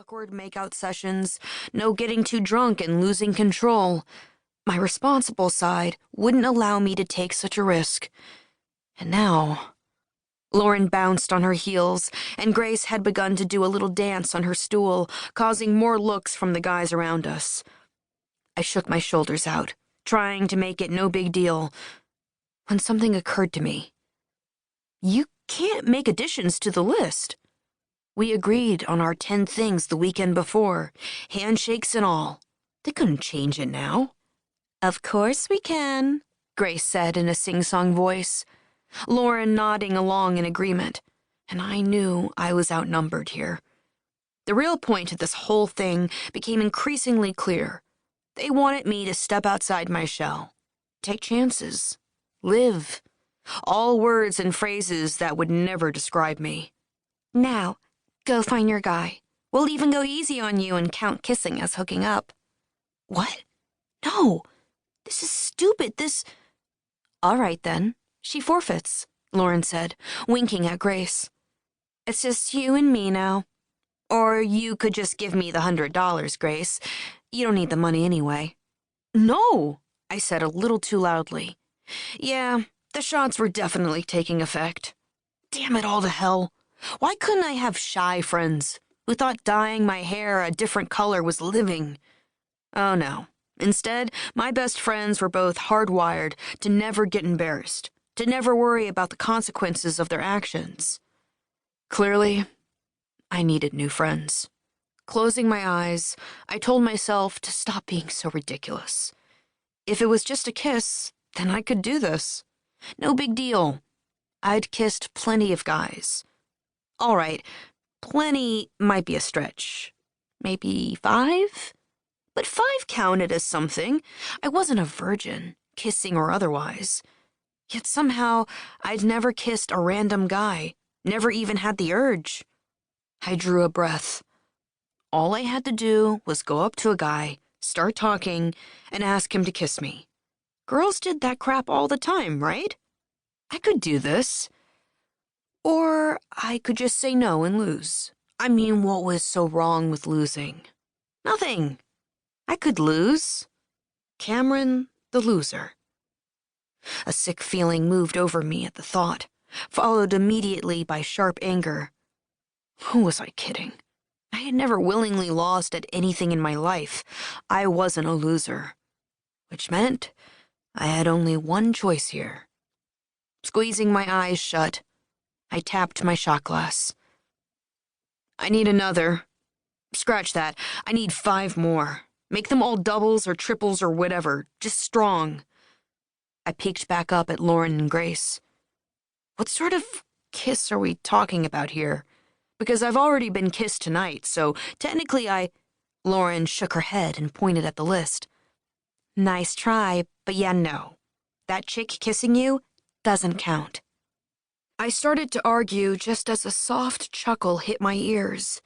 awkward makeout sessions, no getting too drunk and losing control. My responsible side wouldn't allow me to take such a risk. And now... Lauren bounced on her heels, and Grace had begun to do a little dance on her stool, causing more looks from the guys around us. I shook my shoulders out, trying to make it no big deal, when something occurred to me. You can't make additions to the list. We agreed on our 10 things the weekend before, handshakes and all. They couldn't change it now. Of course we can, Grace said in a sing-song voice, Lauren nodding along in agreement, and I knew I was outnumbered here. The real point of this whole thing became increasingly clear. They wanted me to step outside my shell, take chances, live. All words and phrases that would never describe me. Now, go find your guy. We'll even go easy on you and count kissing as hooking up. What? No, this is stupid, All right, then. She forfeits, Lauren said, winking at Grace. It's just you and me now. Or you could just give me the $100, Grace. You don't need the money anyway. No, I said a little too loudly. Yeah, the shots were definitely taking effect. Damn it all to hell. Why couldn't I have shy friends who thought dyeing my hair a different color was living? Oh no. Instead, my best friends were both hardwired to never get embarrassed, to never worry about the consequences of their actions. Clearly, I needed new friends. Closing my eyes, I told myself to stop being so ridiculous. If it was just a kiss, then I could do this. No big deal. I'd kissed plenty of guys. All right, plenty might be a stretch. Maybe 5? But 5 counted as something. I wasn't a virgin, kissing or otherwise. Yet somehow, I'd never kissed a random guy, never even had the urge. I drew a breath. All I had to do was go up to a guy, start talking, and ask him to kiss me. Girls did that crap all the time, right? I could do this. Or I could just say no and lose. I mean, what was so wrong with losing? Nothing. I could lose. Cameron, the loser. A sick feeling moved over me at the thought, followed immediately by sharp anger. Who was I kidding? I had never willingly lost at anything in my life. I wasn't a loser. Which meant I had only one choice here. Squeezing my eyes shut, I tapped my shot glass. I need another. Scratch that. I need 5 more. Make them all doubles or triples or whatever. Just strong. I peeked back up at Lauren and Grace. What sort of kiss are we talking about here? Because I've already been kissed tonight, so technically Lauren shook her head and pointed at the list. Nice try, but yeah, no. That chick kissing you doesn't count. I started to argue just as a soft chuckle hit my ears,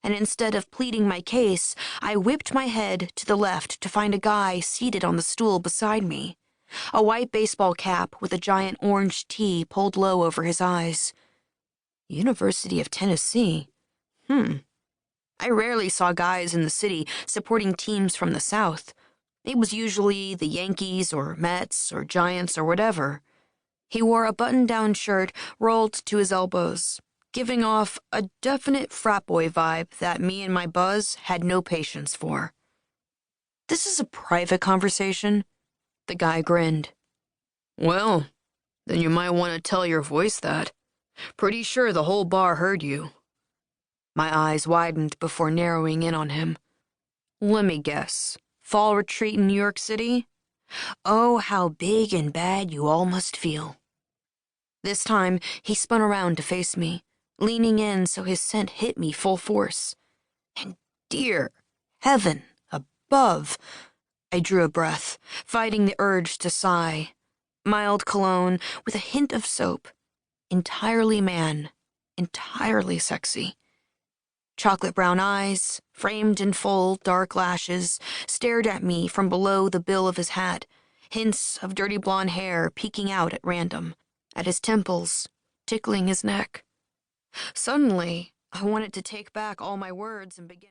and instead of pleading my case, I whipped my head to the left to find a guy seated on the stool beside me. A white baseball cap with a giant orange T pulled low over his eyes. University of Tennessee. I rarely saw guys in the city supporting teams from the South. It was usually the Yankees or Mets or Giants or whatever. He wore a button-down shirt rolled to his elbows, giving off a definite frat boy vibe that me and my buzz had no patience for. This is a private conversation. The guy grinned. Well, then you might want to tell your voice that. Pretty sure the whole bar heard you. My eyes widened before narrowing in on him. Let me guess. Fall retreat in New York City? Oh, how big and bad you all must feel. This time, he spun around to face me, leaning in so his scent hit me full force. And dear heaven above, I drew a breath, fighting the urge to sigh. Mild cologne with a hint of soap. Entirely man, entirely sexy. Chocolate brown eyes, framed in full, dark lashes, stared at me from below the bill of his hat, hints of dirty blonde hair peeking out at random, at his temples, tickling his neck. Suddenly, I wanted to take back all my words and begin